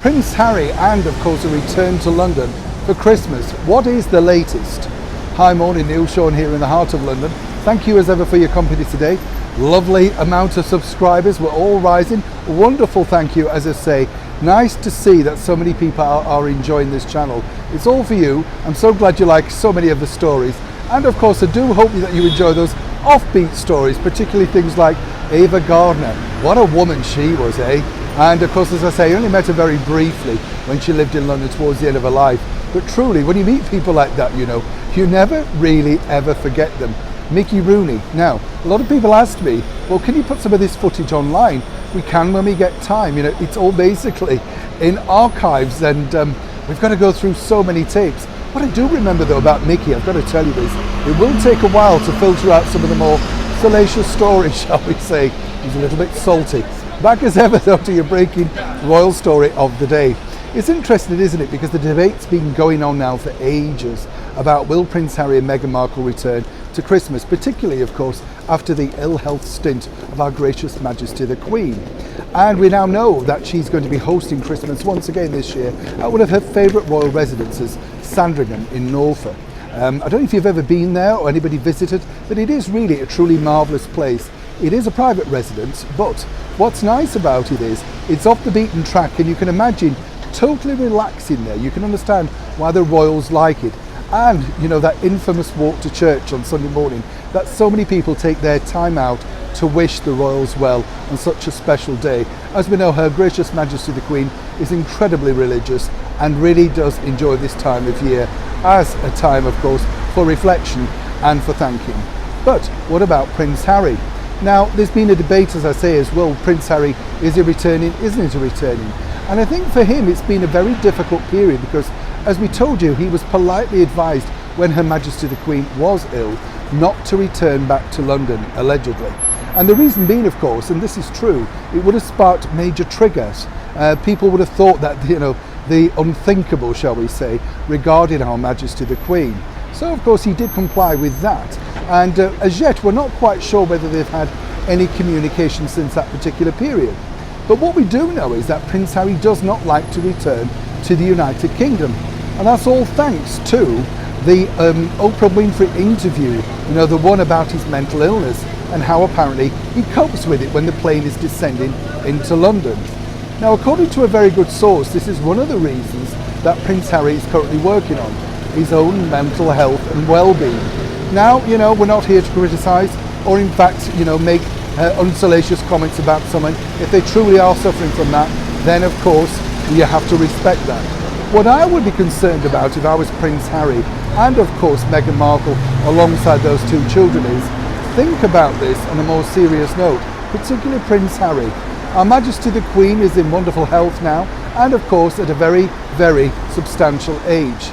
Prince Harry and of course a return to London for Christmas. What is the latest? Hi, morning, Neil Sean here in the heart of London. Thank you as ever for your company today. Lovely amount of subscribers, we're all rising. Wonderful, thank you, as I say. Nice to see that so many people are enjoying this channel. It's all for you. I'm so glad you like so many of the stories. And of course I do hope that you enjoy those offbeat stories, particularly things like Ava Gardner. What a woman she was, eh? And of course, as I say, I only met her very briefly when she lived in London towards the end of her life. But truly, when you meet people like that, you never really ever forget them. Mickey Rooney. Now, a lot of people asked me, well, can you put some of this footage online? We can when we get time. It's all basically in archives, and we've got to go through so many tapes. What I do remember though about Mickey, I've got to tell you this, it will take a while to filter out some of the more salacious stories, shall we say. He's a little bit salty. Back as ever though to your breaking royal story of the day. It's interesting, isn't it, because the debate's been going on now for ages about will Prince Harry and Meghan Markle return to Christmas, particularly of course after the ill health stint of our gracious Majesty the Queen. And we now know that she's going to be hosting Christmas once again this year at one of her favourite royal residences, Sandringham in Norfolk. I don't know if you've ever been there or anybody visited, but it is really a truly marvellous place. It is a private residence, but what's nice about it is it's off the beaten track, and you can imagine totally relaxing there. You can understand why the royals like it. And that infamous walk to church on Sunday morning, that so many people take their time out to wish the royals well on such a special day. As we know, Her Gracious Majesty the Queen is incredibly religious and really does enjoy this time of year as a time, of course, for reflection and for thanking. But what about Prince Harry? Now, there's been a debate, as I say, as well. Prince Harry, is he returning, isn't he returning? And I think for him it's been a very difficult period because, as we told you, he was politely advised when Her Majesty the Queen was ill not to return back to London, allegedly. And the reason being, of course, and this is true, it would have sparked major triggers. People would have thought that, the unthinkable, shall we say, regarding Her Majesty the Queen. So, of course, he did comply with that. And as yet, we're not quite sure whether they've had any communication since that particular period. But what we do know is that Prince Harry does not like to return to the United Kingdom. And that's all thanks to the Oprah Winfrey interview, the one about his mental illness and how apparently he copes with it when the plane is descending into London. Now, according to a very good source, this is one of the reasons that Prince Harry is currently working on his own mental health and well-being. Now, we're not here to criticise or in fact, make unsalacious comments about someone. If they truly are suffering from that, then of course you have to respect that. What I would be concerned about if I was Prince Harry and of course Meghan Markle alongside those two children is, think about this on a more serious note, particularly Prince Harry. Our Majesty the Queen is in wonderful health now and of course at a very, very substantial age.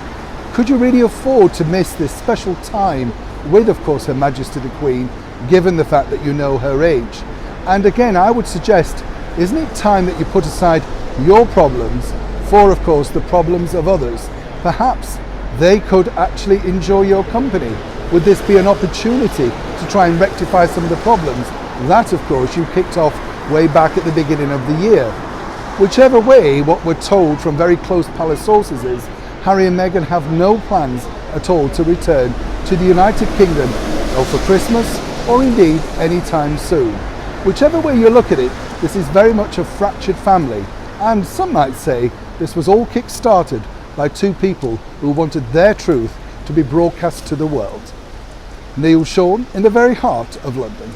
Could you really afford to miss this special time with, of course, Her Majesty the Queen, given the fact that you know her age? And again, I would suggest, isn't it time that you put aside your problems for, of course, the problems of others? Perhaps they could actually enjoy your company. Would this be an opportunity to try and rectify some of the problems that, of course, you kicked off way back at the beginning of the year? Whichever way, what we're told from very close palace sources is Harry and Meghan have no plans at all to return to the United Kingdom, or for Christmas, or indeed anytime soon. Whichever way you look at it, this is very much a fractured family, and some might say this was all kick-started by two people who wanted their truth to be broadcast to the world. Neil Sean in the very heart of London.